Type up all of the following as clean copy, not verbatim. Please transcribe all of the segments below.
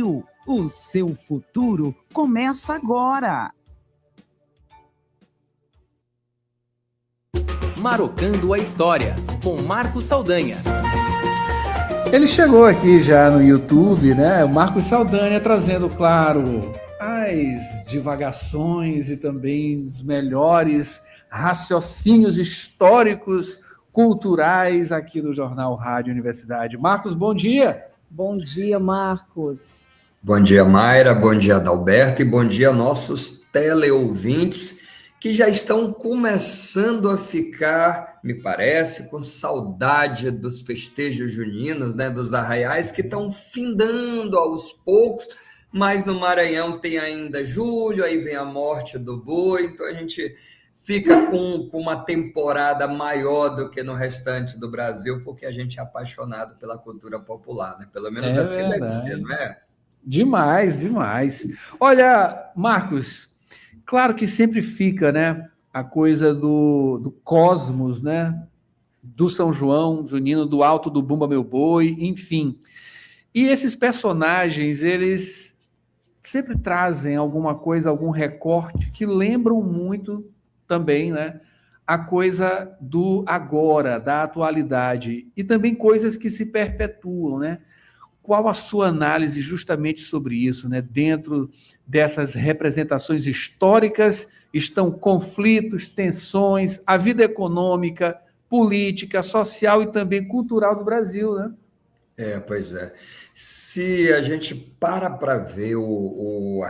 O seu futuro começa agora. Marocando a História, com Marcos Saldanha. Ele chegou aqui já no YouTube, né? O Marcos Saldanha trazendo, claro, as divagações e também os melhores raciocínios históricos, culturais aqui do Jornal Rádio Universidade. Marcos, bom dia. Bom dia, Marcos. Bom dia, Mayra, bom dia, Adalberto, e bom dia, nossos teleouvintes que já estão começando a ficar, me parece, com saudade dos festejos juninos, né, dos arraiais que estão findando aos poucos, mas no Maranhão tem ainda julho, aí vem a morte do boi, então a gente fica com uma temporada maior do que no restante do Brasil, porque a gente é apaixonado pela cultura popular, né? Pelo menos assim verdade. Deve ser, não é? Demais, demais. Olha, Marcos, claro que sempre fica, né, a coisa do cosmos, né, do São João junino, do Alto do Bumba Meu Boi, enfim. E esses personagens, eles sempre trazem alguma coisa, algum recorte que lembram muito também, né, a coisa do agora, da atualidade, e também coisas que se perpetuam, né? Qual a sua análise justamente sobre isso, né? Dentro dessas representações históricas estão conflitos, tensões, a vida econômica, política, social e também cultural do Brasil, né? Pois é. Se a gente para ver o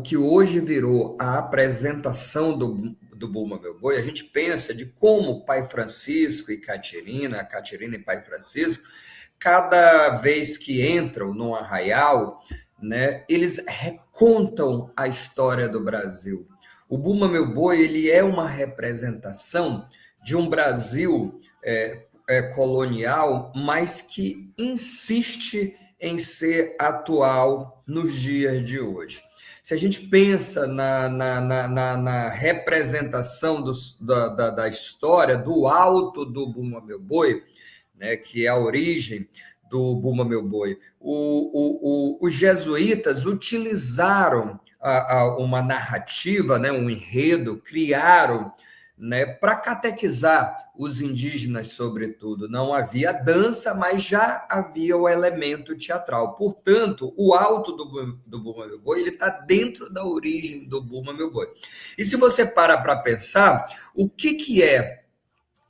que hoje virou a apresentação do Bumba Meu Boi, a gente pensa de como Pai Francisco e Catirina e Pai Francisco, cada vez que entram no arraial, né, eles recontam a história do Brasil. O Bumba Meu Boi, ele é uma representação de um Brasil colonial, mas que insiste em ser atual nos dias de hoje. Se a gente pensa na representação da história do Alto do Bumba Meu Boi, né, que é a origem do Bumba Meu Boi, os jesuítas utilizaram uma narrativa, né, um enredo, criaram, né, para catequizar os indígenas, sobretudo. Não havia dança, mas já havia o elemento teatral. Portanto, o alto do Bumba Meu Boi, ele está dentro da origem do Bumba Meu Boi. E se você para pensar, o que é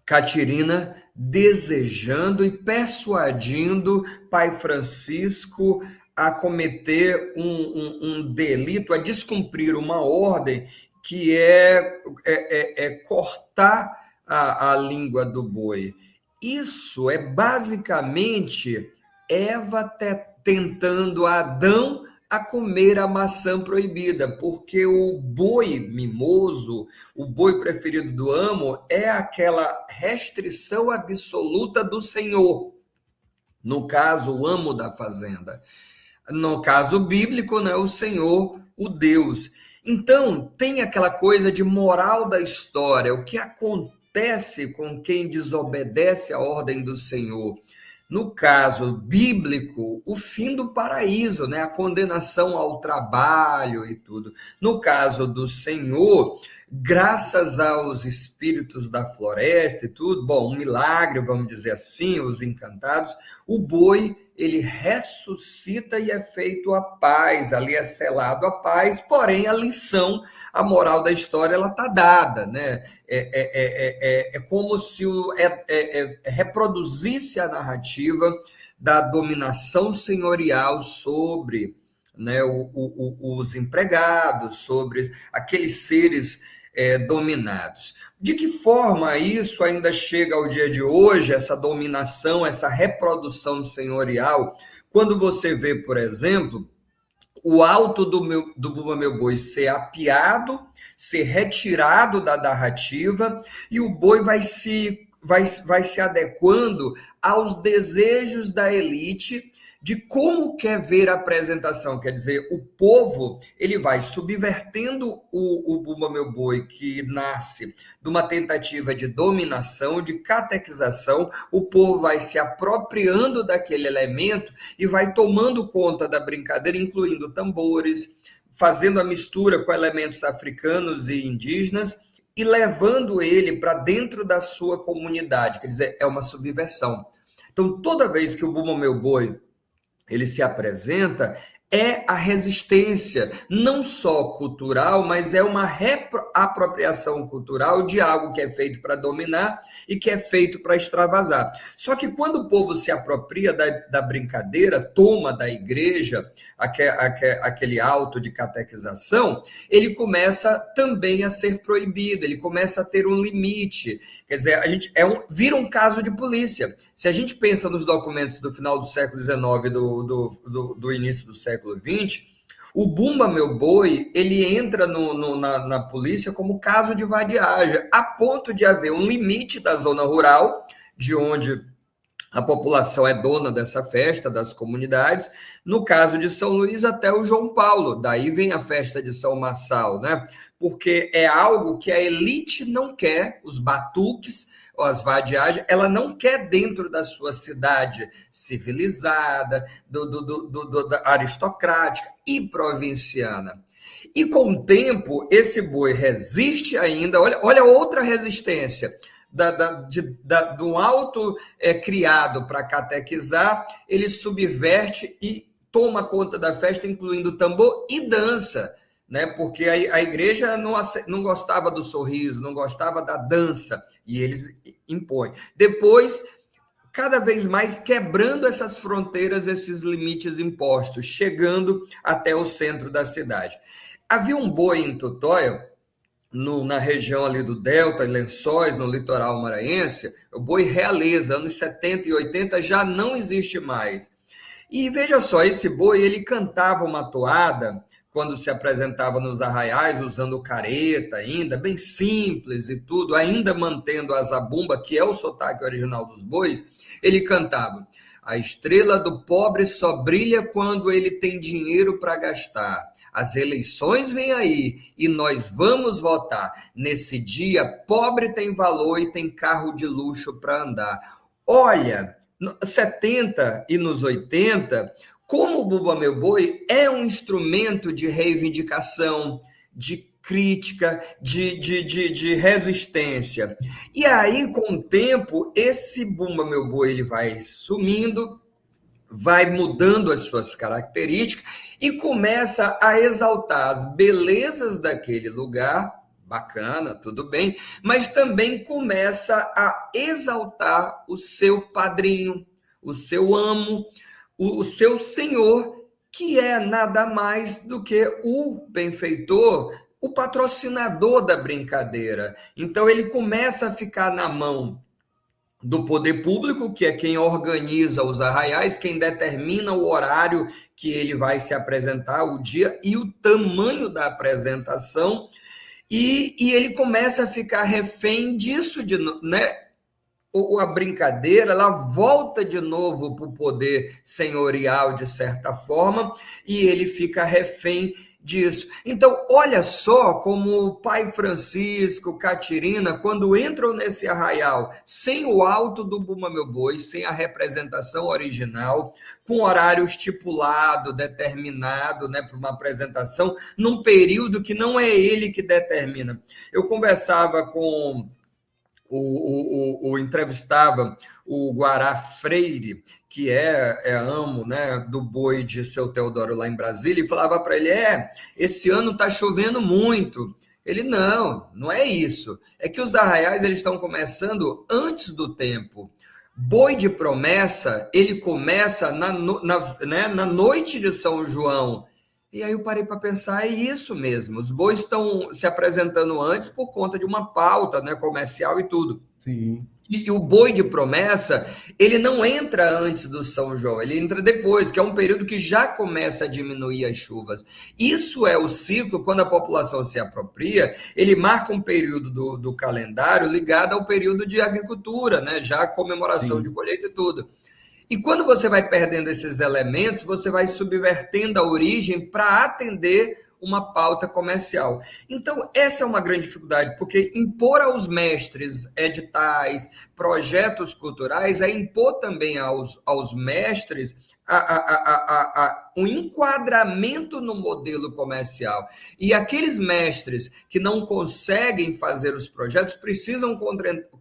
Catirina desejando e persuadindo Pai Francisco a cometer um delito, a descumprir uma ordem que é cortar a língua do boi. Isso é basicamente Eva tentando Adão a comer a maçã proibida, porque o boi mimoso, o boi preferido do amo, é aquela restrição absoluta do senhor. No caso, o amo da fazenda. No caso bíblico, né, o Senhor, o Deus. Então, tem aquela coisa de moral da história, o que acontece com quem desobedece a ordem do Senhor. No caso bíblico, o fim do paraíso, né? A condenação ao trabalho e tudo. No caso do Senhor, graças aos espíritos da floresta e tudo, bom, um milagre, vamos dizer assim, os encantados, o boi, ele ressuscita e é feito a paz, ali é selado a paz, porém a lição, a moral da história, ela está dada, né? É como se reproduzisse a narrativa da dominação senhorial sobre, né, os empregados, sobre aqueles seres dominados. De que forma isso ainda chega ao dia de hoje, essa dominação, essa reprodução senhorial, quando você vê, por exemplo, o alto do Bumba Meu Boi ser apiado, ser retirado da narrativa, e o boi vai se adequando aos desejos da elite de como quer ver a apresentação. Quer dizer, o povo ele vai subvertendo o Bumba Meu Boi, que nasce de uma tentativa de dominação, de catequização. O povo vai se apropriando daquele elemento e vai tomando conta da brincadeira, incluindo tambores, fazendo a mistura com elementos africanos e indígenas e levando ele para dentro da sua comunidade. Quer dizer, é uma subversão. Então, toda vez que o Bumba Meu Boi ele se apresenta, é a resistência, não só cultural, mas é uma apropriação cultural de algo que é feito para dominar e que é feito para extravasar. Só que quando o povo se apropria da brincadeira, toma da igreja aquele auto de catequização, ele começa também a ser proibido, ele começa a ter um limite. Quer dizer, vira um caso de polícia. Se a gente pensa nos documentos do final do século XIX e do início do século XX, o Bumba Meu Boi, ele entra na polícia como caso de vadiagem, a ponto de haver um limite da zona rural, de onde a população é dona dessa festa, das comunidades, no caso de São Luís até o João Paulo, daí vem a festa de São Marçal, né? Porque é algo que a elite não quer, os batuques, ou as vadiagens, ela não quer dentro da sua cidade civilizada, aristocrática e provinciana. E com o tempo, esse boi resiste ainda, olha outra resistência, do alto criado para catequizar, ele subverte e toma conta da festa, incluindo tambor e dança, né? Porque a igreja não gostava do sorriso, não gostava da dança, e eles impõem. Depois, cada vez mais quebrando essas fronteiras, esses limites impostos, chegando até o centro da cidade. Havia um boi em Tutóia, na região ali do Delta e Lençóis, no litoral maranhense, o boi Realeza, anos 70 e 80, já não existe mais. E veja só, esse boi, ele cantava uma toada quando se apresentava nos arraiais, usando careta ainda, bem simples e tudo, ainda mantendo a zabumba, que é o sotaque original dos bois, ele cantava: a estrela do pobre só brilha quando ele tem dinheiro para gastar. As eleições vêm aí e nós vamos votar. Nesse dia, pobre tem valor e tem carro de luxo para andar. Olha, nos 70 e nos 80, como o Bumba Meu Boi é um instrumento de reivindicação, de crítica, de resistência. E aí, com o tempo, esse Bumba Meu Boi ele vai sumindo, vai mudando as suas características e começa a exaltar as belezas daquele lugar, bacana, tudo bem, mas também começa a exaltar o seu padrinho, o seu amo, o seu senhor, que é nada mais do que o benfeitor, o patrocinador da brincadeira. Então ele começa a ficar na mão do poder público, que é quem organiza os arraiais, quem determina o horário que ele vai se apresentar, o dia e o tamanho da apresentação, e ele começa a ficar refém disso, né? A brincadeira, ela volta de novo para o poder senhorial, de certa forma, e ele fica refém disso. Então, olha só como o Pai Francisco, Catirina, quando entram nesse arraial, sem o alto do Bumba Meu Boi, sem a representação original, com horário estipulado, determinado, né, para uma apresentação, num período que não é ele que determina. Eu conversava com entrevistava o Guará Freire, que é amo, né, do boi de Seu Teodoro lá em Brasília, e falava para ele, esse ano está chovendo muito. Ele, não é isso. É que os arraiais eles estão começando antes do tempo. Boi de promessa, ele começa na noite de São João. E aí eu parei para pensar, é isso mesmo, os bois estão se apresentando antes por conta de uma pauta, né, comercial e tudo. Sim. E o boi de promessa, ele não entra antes do São João, ele entra depois, que é um período que já começa a diminuir as chuvas. Isso é o ciclo, quando a população se apropria, ele marca um período do calendário ligado ao período de agricultura, né, já a comemoração de colheita e tudo. E quando você vai perdendo esses elementos, você vai subvertendo a origem para atender uma pauta comercial. Então, essa é uma grande dificuldade, porque impor aos mestres editais, projetos culturais, é impor também aos mestres um enquadramento no modelo comercial. E aqueles mestres que não conseguem fazer os projetos precisam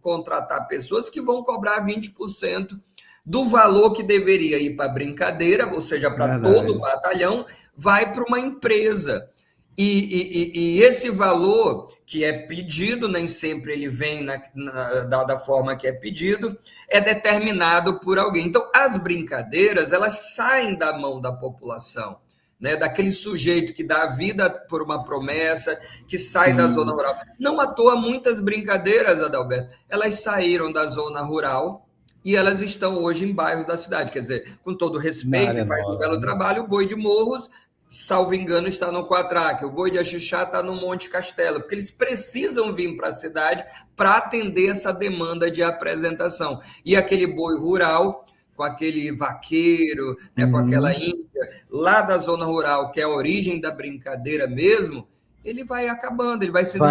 contratar pessoas que vão cobrar 20% do valor que deveria ir para a brincadeira, ou seja, para todo o batalhão, vai para uma empresa. E esse valor que é pedido, nem sempre ele vem da forma que é pedido, é determinado por alguém. Então, as brincadeiras, elas saem da mão da população, né? Daquele sujeito que dá a vida por uma promessa, que sai da zona rural. Não à toa, muitas brincadeiras, Adalberto, elas saíram da zona rural, e elas estão hoje em bairros da cidade. Quer dizer, com todo respeito, faz um belo trabalho, o Boi de Morros, salvo engano, está no Quatraque, o Boi de Axixá está no Monte Castelo, porque eles precisam vir para a cidade para atender essa demanda de apresentação. E aquele boi rural, com aquele vaqueiro, né, com aquela índia, lá da zona rural, que é a origem da brincadeira mesmo, ele vai acabando, ele vai sendo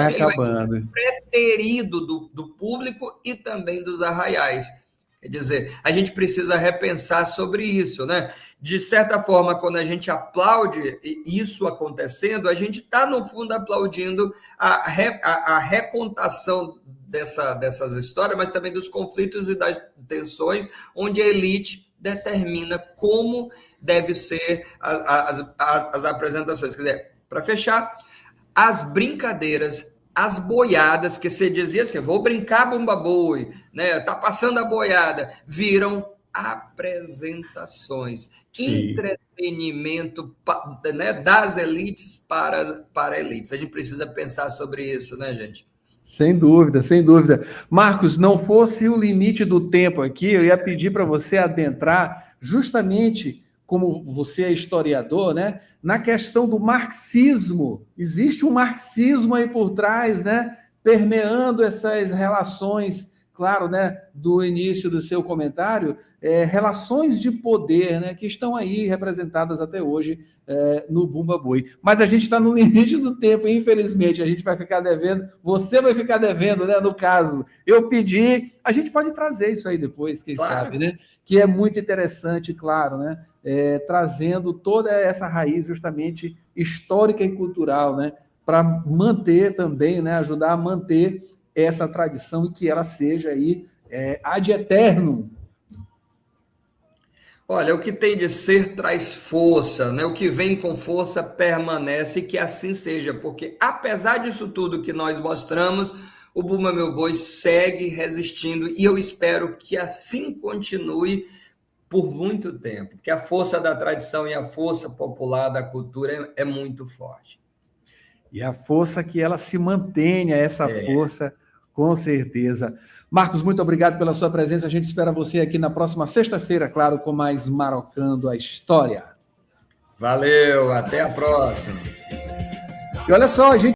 preterido do público e também dos arraiais. Quer dizer, a gente precisa repensar sobre isso, né? De certa forma, quando a gente aplaude isso acontecendo, a gente está, no fundo, aplaudindo a recontação dessas histórias, mas também dos conflitos e das tensões, onde a elite determina como deve ser as apresentações. Quer dizer, para fechar, as brincadeiras, as boiadas, que você dizia assim, vou brincar bumba-boi, né? Tá passando a boiada, viram apresentações, entretenimento, né, das elites para elites. A gente precisa pensar sobre isso, né, gente? Sem dúvida, sem dúvida. Marcos, não fosse o limite do tempo aqui, eu ia pedir para você adentrar justamente, como você é historiador, né, na questão do marxismo. Existe um marxismo aí por trás, né, permeando essas relações, claro, né, do início do seu comentário, relações de poder, né, que estão aí representadas até hoje no Bumba Boi. Mas a gente está no limite do tempo, infelizmente, a gente vai ficar devendo, você vai ficar devendo, né, no caso. Eu pedi, a gente pode trazer isso aí depois, quem sabe, né, que é muito interessante, claro, né, trazendo toda essa raiz justamente histórica e cultural, né, para manter também, né, ajudar a manter essa tradição e que ela seja aí ad eternum. Olha, o que tem de ser traz força, né? O que vem com força permanece, e que assim seja, porque apesar disso tudo que nós mostramos, o Bumba Meu Boi segue resistindo, e eu espero que assim continue por muito tempo, porque a força da tradição e a força popular da cultura é muito forte. E a força que ela se mantenha, essa força, com certeza. Marcos, muito obrigado pela sua presença. A gente espera você aqui na próxima sexta-feira, claro, com mais Marocando a História. Valeu, até a próxima. E olha só, a gente